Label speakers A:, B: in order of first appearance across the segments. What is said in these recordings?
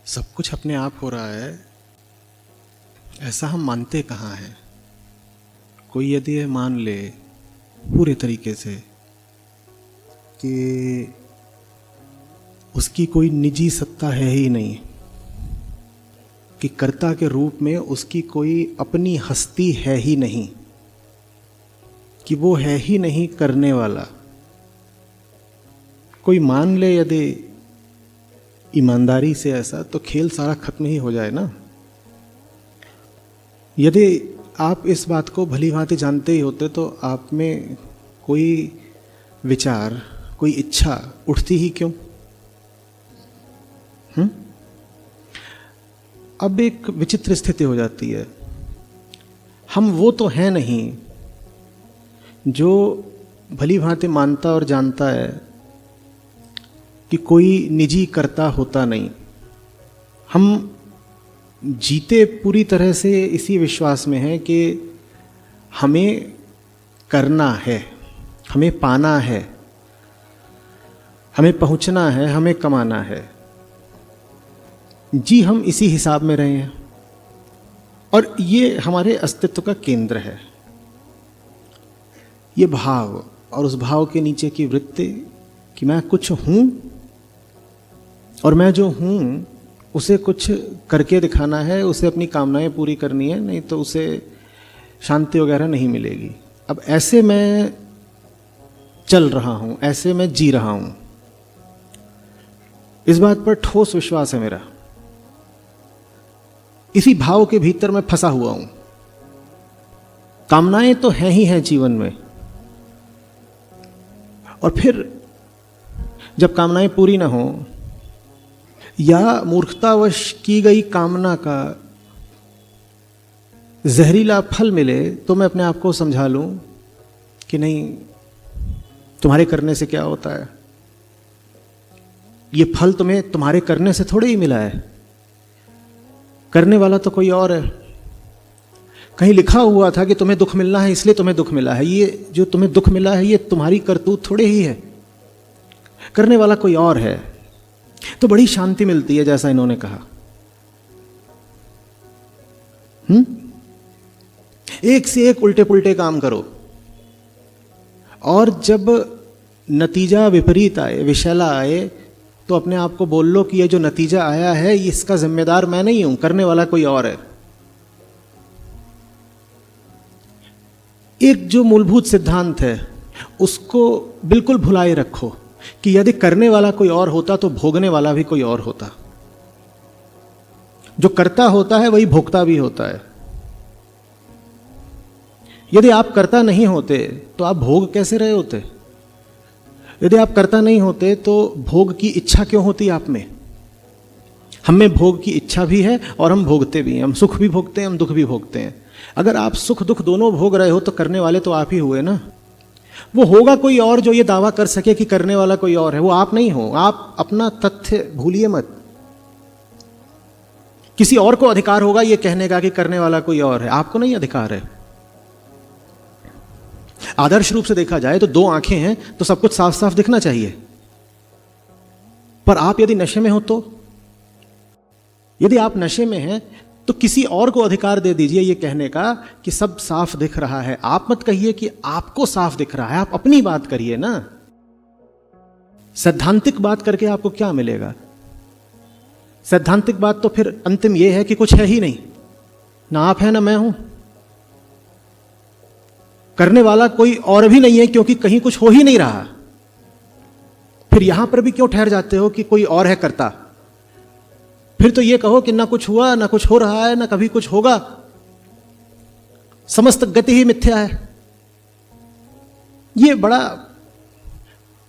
A: सब कुछ अपने आप हो रहा है, ऐसा हम मानते कहाँ हैं। कोई यदि ये मान ले पूरे तरीके से कि उसकी कोई निजी सत्ता है ही नहीं, कि कर्ता के रूप में उसकी कोई अपनी हस्ती है ही नहीं, कि वो है ही नहीं करने वाला, कोई मान ले यदि ईमानदारी से ऐसा, तो खेल सारा खत्म ही हो जाए ना। यदि आप इस बात को भली भांति जानते ही होते तो आप में कोई विचार, कोई इच्छा उठती ही क्यों? अब एक विचित्र स्थिति हो जाती है। हम वो तो हैं नहीं जो भली भांति मानता और जानता है कि कोई निजी कर्ता होता नहीं। हम जीते पूरी तरह से इसी विश्वास में हैं कि हमें करना है, हमें पाना है, हमें पहुंचना है, हमें कमाना है। जी, हम इसी हिसाब में रहे हैं और ये हमारे अस्तित्व का केंद्र है। ये भाव और उस भाव के नीचे की वृत्ति कि मैं कुछ हूं और मैं जो हूं उसे कुछ करके दिखाना है, उसे अपनी कामनाएं पूरी करनी है, नहीं तो उसे शांति वगैरह नहीं मिलेगी। अब ऐसे मैं चल रहा हूं, ऐसे मैं जी रहा हूं, इस बात पर ठोस विश्वास है मेरा। इसी भाव के भीतर मैं फंसा हुआ हूं। कामनाएं तो हैं ही हैं जीवन में, और फिर जब कामनाएं पूरी ना हो या मूर्खतावश की गई कामना का जहरीला फल मिले, तो मैं अपने आप को समझा लूं कि नहीं, तुम्हारे करने से क्या होता है, ये फल तुम्हें तुम्हारे करने से थोड़े ही मिला है, करने वाला तो कोई और है। कहीं लिखा हुआ था कि तुम्हें दुख मिलना है इसलिए तुम्हें दुख मिला है, ये जो तुम्हें दुख मिला है ये तुम्हारी करतूत थोड़े ही है, करने वाला कोई और है। तो बड़ी शांति मिलती है, जैसा इन्होंने कहा। एक से एक उल्टे पुल्टे काम करो, और जब नतीजा विपरीत आए, विषैला आए, तो अपने आप को बोल लो कि ये जो नतीजा आया है इसका जिम्मेदार मैं नहीं हूं, करने वाला कोई और है। एक जो मूलभूत सिद्धांत है उसको बिल्कुल भुलाए रखो कि यदि करने वाला कोई और होता तो भोगने वाला भी कोई और होता। जो करता होता है वही भोगता भी होता है। यदि आप करता नहीं होते तो आप भोग कैसे रहे होते? यदि आप करता नहीं होते तो भोग की इच्छा क्यों होती आप में? हम में भोग की इच्छा भी है और हम भोगते भी हैं। हम सुख भी भोगते हैं, हम दुख भी भोगते हैं। अगर आप सुख दुख दोनों भोग रहे हो तो करने वाले तो आप ही हुए ना। वो होगा कोई और जो ये दावा कर सके कि करने वाला कोई और है, वो आप नहीं हो। आप अपना तथ्य भूलिए मत। किसी और को अधिकार होगा ये कहने का कि करने वाला कोई और है, आपको नहीं अधिकार है। आदर्श रूप से देखा जाए तो दो आंखें हैं तो सब कुछ साफ साफ दिखना चाहिए, पर आप यदि नशे में हो तो, यदि आप नशे में हैं तो किसी और को अधिकार दे दीजिए ये कहने का कि सब साफ दिख रहा है। आप मत कहिए कि आपको साफ दिख रहा है, आप अपनी बात करिए ना। सैद्धांतिक बात करके आपको क्या मिलेगा? सैद्धांतिक बात तो फिर अंतिम यह है कि कुछ है ही नहीं, ना आप है ना मैं हूं, करने वाला कोई और भी नहीं है क्योंकि कहीं कुछ हो ही नहीं रहा। फिर यहां पर भी क्यों ठहर जाते हो कि कोई और है करता? फिर तो ये कहो कि ना कुछ हुआ, ना कुछ हो रहा है, ना कभी कुछ होगा, समस्त गति ही मिथ्या है। ये बड़ा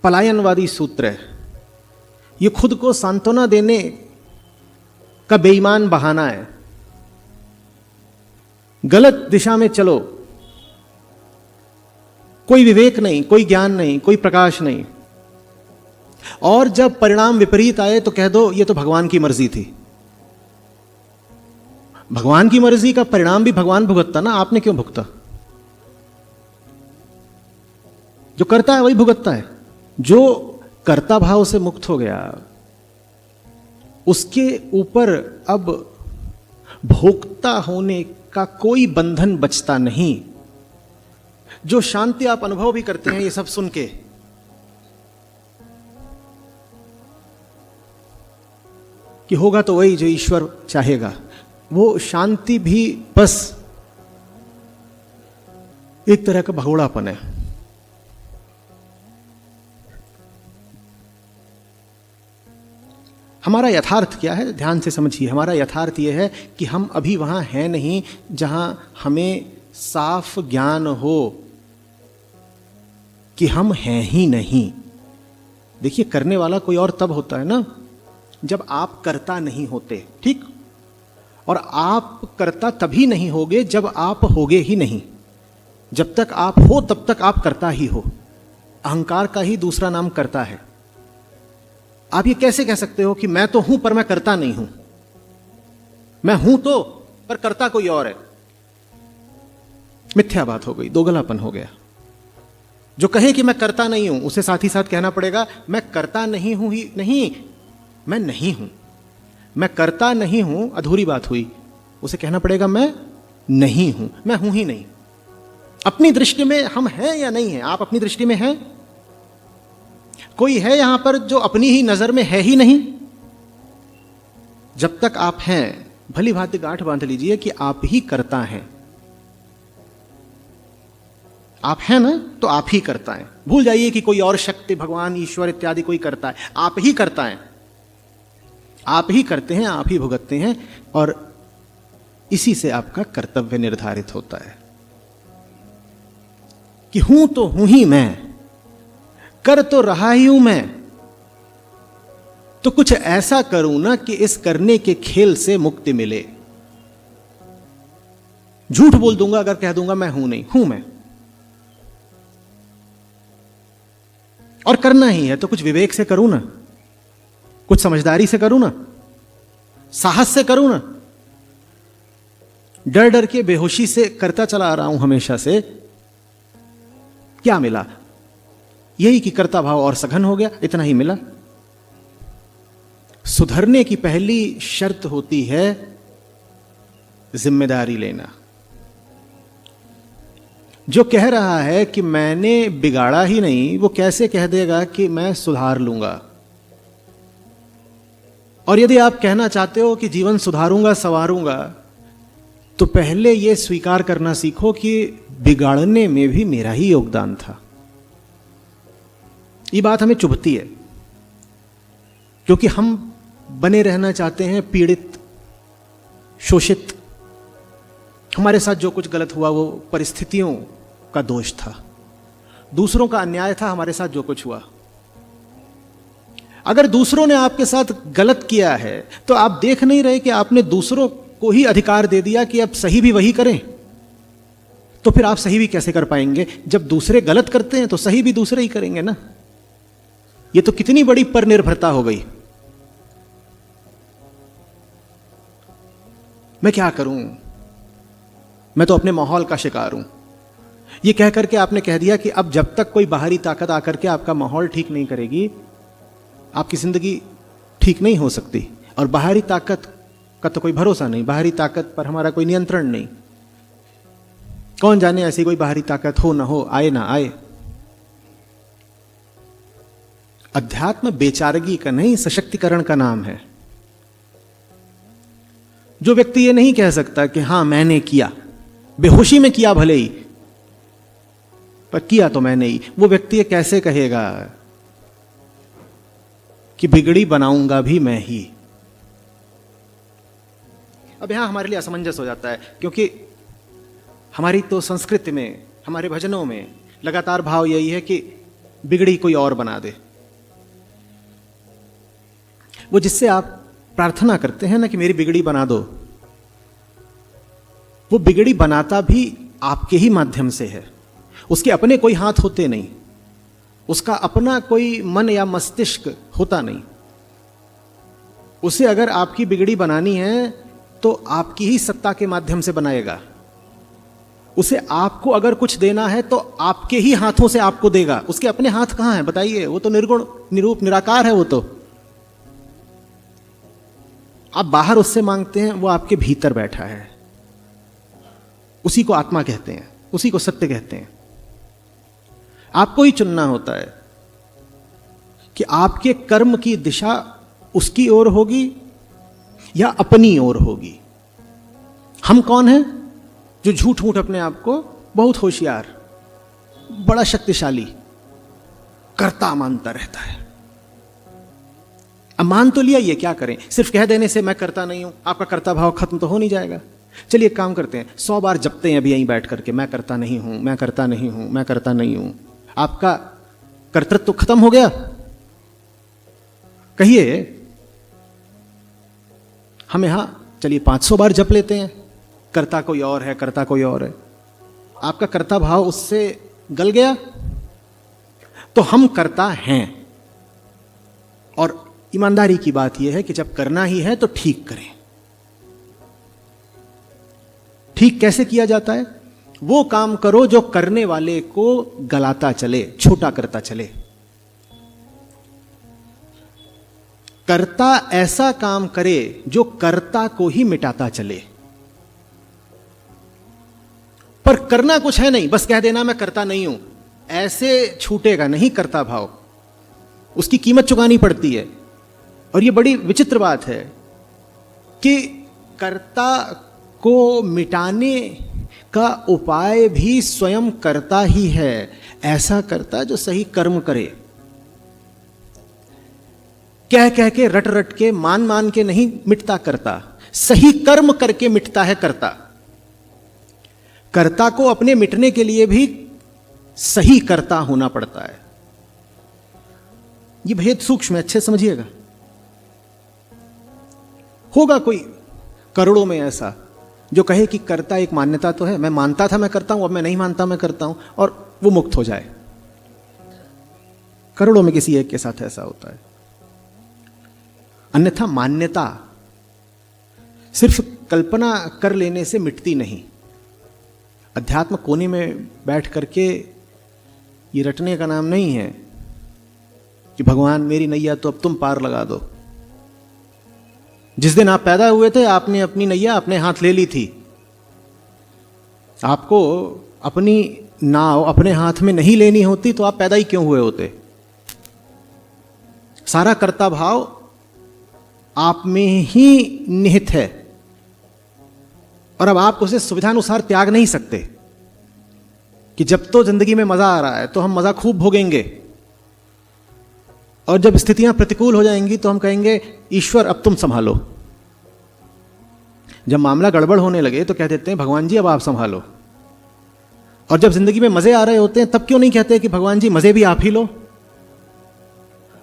A: पलायनवादी सूत्र है। ये खुद को सांत्वना देने का बेईमान बहाना है। गलत दिशा में चलो, कोई विवेक नहीं, कोई ज्ञान नहीं, कोई प्रकाश नहीं, और जब परिणाम विपरीत आए तो कह दो ये तो भगवान की मर्जी थी। भगवान की मर्जी का परिणाम भी भगवान भुगतता ना, आपने क्यों भुगता? जो करता है वही भुगतता है। जो कर्ता भाव से मुक्त हो गया, उसके ऊपर अब भोक्ता होने का कोई बंधन बचता नहीं। जो शांति आप अनुभव भी करते हैं ये सब सुन के, कि होगा तो वही जो ईश्वर चाहेगा, वो शांति भी बस एक तरह का भगोड़ापन है। हमारा यथार्थ क्या है, ध्यान से समझिए। हमारा यथार्थ यह है कि हम अभी वहां हैं नहीं जहां हमें साफ ज्ञान हो कि हम हैं ही नहीं। देखिए, करने वाला कोई और तब होता है ना जब आप करता नहीं होते, ठीक? और आप करता तभी नहीं होगे जब आप होगे ही नहीं। जब तक आप हो तब तक आप करता ही हो। अहंकार का ही दूसरा नाम करता है। आप ये कैसे कह सकते हो कि मैं तो हूं पर मैं करता नहीं हूं? मैं हूं तो, पर करता कोई और है। मिथ्या बात हो गई, दोगलापन हो गया। जो कहे कि मैं करता नहीं हूं, उसे साथ ही साथ कहना पड़ेगा मैं करता नहीं हूं ही नहीं, मैं नहीं हूं। मैं करता नहीं हूं, अधूरी बात हुई। उसे कहना पड़ेगा मैं नहीं हूं, मैं हूं ही नहीं। अपनी दृष्टि में हम हैं या नहीं हैं? आप अपनी दृष्टि में हैं? कोई है यहां पर जो अपनी ही नजर में है ही नहीं? जब तक आप हैं, भली भांति गांठ बांध लीजिए कि आप ही करता हैं। आप हैं ना, तो आप ही करता है। भूल जाइए कि कोई और शक्ति, भगवान, ईश्वर इत्यादि कोई करता है। आप ही करता है। आप ही करते हैं, आप ही भुगतते हैं, और इसी से आपका कर्तव्य निर्धारित होता है कि हूं तो हूं ही मैं, कर तो रहा ही हूं मैं, तो कुछ ऐसा करूं ना कि इस करने के खेल से मुक्ति मिले। झूठ बोल दूंगा अगर कह दूंगा मैं हूं नहीं, हूं मैं। और करना ही है तो कुछ विवेक से करूं ना, कुछ समझदारी से करूं ना, साहस से करूं ना। डर डर के बेहोशी से करता चला आ रहा हूं हमेशा से, क्या मिला? यही कि कर्ता भाव और सघन हो गया, इतना ही मिला। सुधरने की पहली शर्त होती है जिम्मेदारी लेना। जो कह रहा है कि मैंने बिगाड़ा ही नहीं, वो कैसे कह देगा कि मैं सुधार लूंगा? और यदि आप कहना चाहते हो कि जीवन सुधारूंगा, संवारूंगा, तो पहले यह स्वीकार करना सीखो कि बिगाड़ने में भी मेरा ही योगदान था। ये बात हमें चुभती है क्योंकि हम बने रहना चाहते हैं पीड़ित, शोषित। हमारे साथ जो कुछ गलत हुआ वो परिस्थितियों का दोष था, दूसरों का अन्याय था। हमारे साथ जो कुछ हुआ, अगर दूसरों ने आपके साथ गलत किया है तो आप देख नहीं रहे कि आपने दूसरों को ही अधिकार दे दिया कि अब सही भी वही करें। तो फिर आप सही भी कैसे कर पाएंगे? जब दूसरे गलत करते हैं तो सही भी दूसरे ही करेंगे ना। ये तो कितनी बड़ी परनिर्भरता हो गई। मैं क्या करूं, मैं तो अपने माहौल का शिकार हूं। ये कह करके आपने कह दिया कि अब जब तक कोई बाहरी ताकत आकर के आपका माहौल ठीक नहीं करेगी, आपकी जिंदगी ठीक नहीं हो सकती। और बाहरी ताकत का तो कोई भरोसा नहीं, बाहरी ताकत पर हमारा कोई नियंत्रण नहीं। कौन जाने ऐसी कोई बाहरी ताकत हो ना हो, आए ना आए। अध्यात्म बेचारगी का नहीं, सशक्तिकरण का नाम है। जो व्यक्ति ये नहीं कह सकता कि हां मैंने किया, बेहोशी में किया भले ही, पर किया तो मैंने ही, वो व्यक्ति ये कैसे कहेगा कि बिगड़ी बनाऊंगा भी मैं ही? अब यहां हमारे लिए असमंजस हो जाता है क्योंकि हमारी तो संस्कृति में, हमारे भजनों में लगातार भाव यही है कि बिगड़ी कोई और बना दे। वो जिससे आप प्रार्थना करते हैं ना कि मेरी बिगड़ी बना दो, वो बिगड़ी बनाता भी आपके ही माध्यम से है। उसके अपने कोई हाथ होते नहीं, उसका अपना कोई मन या मस्तिष्क होता नहीं। उसे अगर आपकी बिगड़ी बनानी है तो आपकी ही सत्ता के माध्यम से बनाएगा। उसे आपको अगर कुछ देना है तो आपके ही हाथों से आपको देगा। उसके अपने हाथ कहां हैं बताइए? वो तो निर्गुण, निरूप, निराकार है वो तो। आप बाहर उससे मांगते हैं, वो आपके भीतर बैठा है। उसी को आत्मा कहते हैं, उसी को सत्य कहते हैं। आपको ही चुनना होता है कि आपके कर्म की दिशा उसकी ओर होगी या अपनी ओर होगी। हम कौन हैं जो झूठ मूठ अपने आप को बहुत होशियार, बड़ा शक्तिशाली कर्ता मानता रहता है। अब मान तो लिया, ये क्या करें? सिर्फ कह देने से मैं करता नहीं हूं, आपका कर्ता भाव खत्म तो हो नहीं जाएगा। चलिए एक काम करते हैं, 100 बार जपते हैं अभी यहीं बैठ करके, मैं करता नहीं हूं, मैं करता नहीं हूं, मैं करता नहीं हूं। आपका कर्तृत्व तो खत्म हो गया। कहिए हम यहां, चलिए 500 बार जप लेते हैं, कर्ता कोई और है, कर्ता कोई और है। आपका कर्ता भाव उससे गल गया, तो हम कर्ता हैं। और ईमानदारी की बात यह है कि जब करना ही है तो ठीक करें। ठीक कैसे किया जाता है? वो काम करो जो करने वाले को गलाता चले, छोटा करता चले। कर्ता ऐसा काम करे जो कर्ता को ही मिटाता चले। पर करना कुछ है नहीं, बस कह देना मैं करता नहीं हूं, ऐसे छूटेगा नहीं कर्ता भाव। उसकी कीमत चुकानी पड़ती है। और यह बड़ी विचित्र बात है कि कर्ता को मिटाने का उपाय भी स्वयं कर्ता ही है। ऐसा कर्ता जो सही कर्म करे, कह कह के, रट रट के, मान मान के नहीं मिटता कर्ता, सही कर्म करके मिटता है कर्ता। कर्ता को अपने मिटने के लिए भी सही कर्ता होना पड़ता है। यह भेद सूक्ष्म है, अच्छे समझिएगा। होगा कोई करोड़ों में ऐसा जो कहे कि कर्ता एक मान्यता तो है, मैं मानता था मैं करता हूं, अब मैं नहीं मानता मैं करता हूं, और वो मुक्त हो जाए। करोड़ों में किसी एक के साथ ऐसा होता है। अन्यथा मान्यता सिर्फ कल्पना कर लेने से मिटती नहीं। अध्यात्म कोने में बैठ करके ये रटने का नाम नहीं है कि भगवान मेरी नैया तो अब तुम पार लगा दो। जिस दिन आप पैदा हुए थे, आपने अपनी नैया अपने हाथ ले ली थी। आपको अपनी नाव अपने हाथ में नहीं लेनी होती तो आप पैदा ही क्यों हुए होते? सारा कर्ता भाव आप में ही निहित है, और अब आप उसे सुविधानुसार त्याग नहीं सकते कि जब तो जिंदगी में मजा आ रहा है तो हम मजा खूब भोगेंगे, और जब स्थितियां प्रतिकूल हो जाएंगी तो हम कहेंगे ईश्वर अब तुम संभालो। जब मामला गड़बड़ होने लगे तो कह देते हैं भगवान जी अब आप संभालो। और जब जिंदगी में मजे आ रहे होते हैं तब क्यों नहीं कहते कि भगवान जी मजे भी आप ही लो,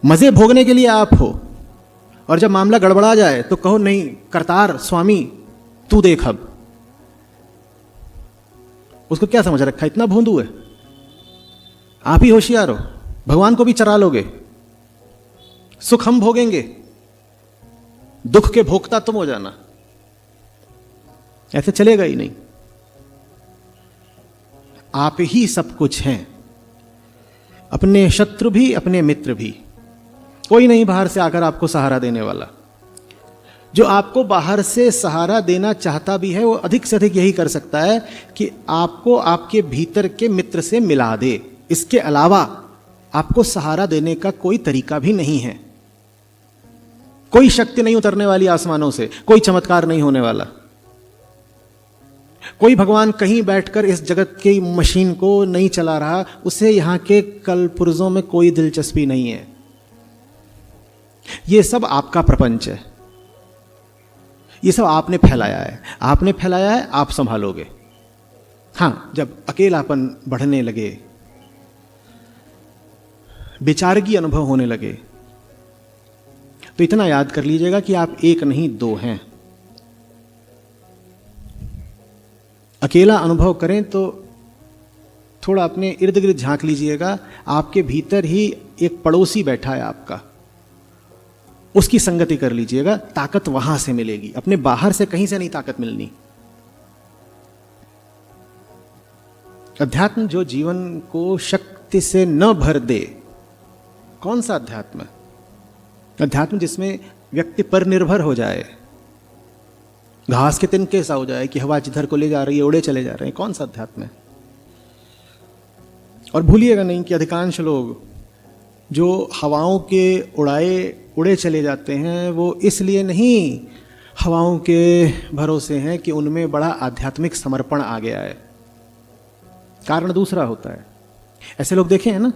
A: मजे भोगने के लिए आप हो। और जब मामला गड़बड़ा जाए तो कहो नहीं करतार स्वामी तू देख अब। उसको क्या समझ रखा, इतना भोंदू है? आप ही होशियार हो, भगवान को भी चरा लोगे। सुख हम भोगेंगे, दुख के भोक्ता तुम हो जाना। ऐसे चलेगा ही नहीं। आप ही सब कुछ हैं, अपने शत्रु भी अपने मित्र भी। कोई नहीं बाहर से आकर आपको सहारा देने वाला। जो आपको बाहर से सहारा देना चाहता भी है वो अधिक से अधिक यही कर सकता है कि आपको आपके भीतर के मित्र से मिला दे। इसके अलावा आपको सहारा देने का कोई तरीका भी नहीं है। कोई शक्ति नहीं उतरने वाली आसमानों से, कोई चमत्कार नहीं होने वाला। कोई भगवान कहीं बैठकर इस जगत की मशीन को नहीं चला रहा, उसे यहां के कलपुर्जों में कोई दिलचस्पी नहीं है। यह सब आपका प्रपंच है, यह सब आपने फैलाया है। आपने फैलाया है, आप संभालोगे। हां, जब अकेलापन बढ़ने लगे, बेचारगी अनुभव होने लगे, तो इतना याद कर लीजिएगा कि आप एक नहीं दो हैं। अकेला अनुभव करें तो थोड़ा अपने इर्द गिर्द झांक लीजिएगा। आपके भीतर ही एक पड़ोसी बैठा है आपका, उसकी संगति कर लीजिएगा, ताकत वहां से मिलेगी। अपने बाहर से कहीं से नहीं ताकत मिलनी। अध्यात्म जो जीवन को शक्ति से न भर दे, कौन सा अध्यात्म? अध्यात्म जिसमें व्यक्ति पर निर्भर हो जाए, घास के तिनके सा हो जाए कि हवा जिधर को ले जा रही है उड़े चले जा रहे हैं। कौन सा अध्यात्म है? और भूलिएगा नहीं कि अधिकांश लोग जो हवाओं के उड़े चले जाते हैं वो इसलिए नहीं हवाओं के भरोसे हैं कि उनमें बड़ा आध्यात्मिक समर्पण आ गया है। कारण दूसरा होता है। ऐसे लोग देखे हैं ना,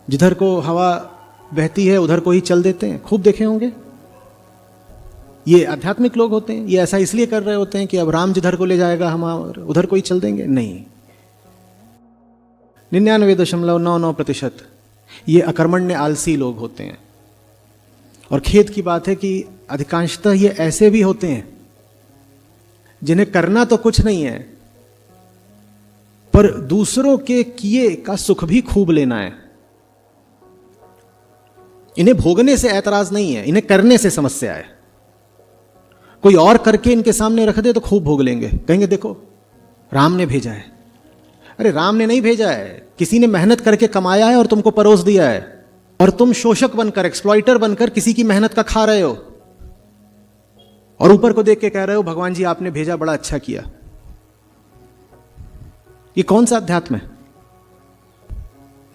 A: जिधर को हवा बहती है उधर को ही चल देते हैं, खूब देखे होंगे। ये आध्यात्मिक लोग होते हैं। ये ऐसा इसलिए कर रहे होते हैं कि अब राम जिधर को ले जाएगा हम उधर को ही चल देंगे। नहीं, 99.99% ये अकर्मण्य आलसी लोग होते हैं। और खेद की बात है कि अधिकांशतः ये ऐसे भी होते हैं जिन्हें करना तो कुछ नहीं है, पर दूसरों के किए का सुख भी खूब लेना है। इन्हें भोगने से ऐतराज नहीं है, इन्हें करने से समस्या है। कोई और करके इनके सामने रख दे तो खूब भोग लेंगे, कहेंगे देखो राम ने भेजा है। अरे राम ने नहीं भेजा है, किसी ने मेहनत करके कमाया है और तुमको परोस दिया है, और तुम शोषक बनकर, एक्सप्लॉइटर बनकर किसी की मेहनत का खा रहे हो, और ऊपर को देख के कह रहे हो भगवान जी आपने भेजा, बड़ा अच्छा किया। ये कौन सा अध्यात्म है?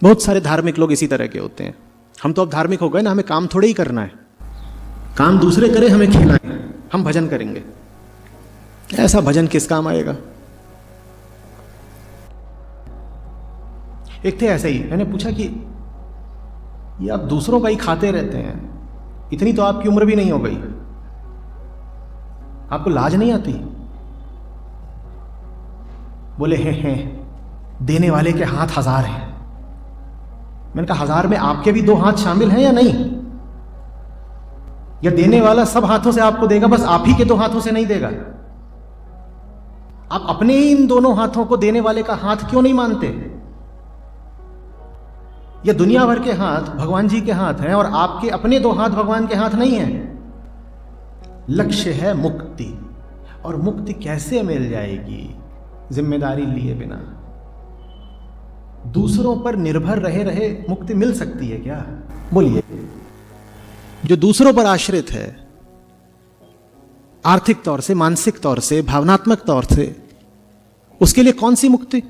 A: बहुत सारे धार्मिक लोग इसी तरह के होते हैं। हम तो अब धार्मिक हो गए ना, हमें काम थोड़े ही करना है, काम दूसरे करें हमें खिलाएं, हम भजन करेंगे। ऐसा भजन किस काम आएगा? एक थे ऐसे ही, मैंने पूछा कि ये आप दूसरों का ही खाते रहते हैं, इतनी तो आपकी उम्र भी नहीं हो गई, आपको लाज नहीं आती? बोले हैं देने वाले के हाथ 1000 हैं। मैंने कहा 1000 में आपके भी 2 हाथ शामिल हैं या नहीं? या देने वाला सब हाथों से आपको देगा, बस आप ही के 2 हाथों से नहीं देगा? आप अपने ही इन दोनों हाथों को देने वाले का हाथ क्यों नहीं मानते? या दुनिया भर के हाथ भगवान जी के हाथ हैं और आपके अपने 2 हाथ भगवान के हाथ नहीं हैं? लक्ष्य है मुक्ति, और मुक्ति कैसे मिल जाएगी? जिम्मेदारी लिए बिना, दूसरों पर निर्भर रहे रहे मुक्ति मिल सकती है क्या? बोलिए। जो दूसरों पर आश्रित है, आर्थिक तौर से, मानसिक तौर से, भावनात्मक तौर से, उसके लिए कौन सी मुक्ति?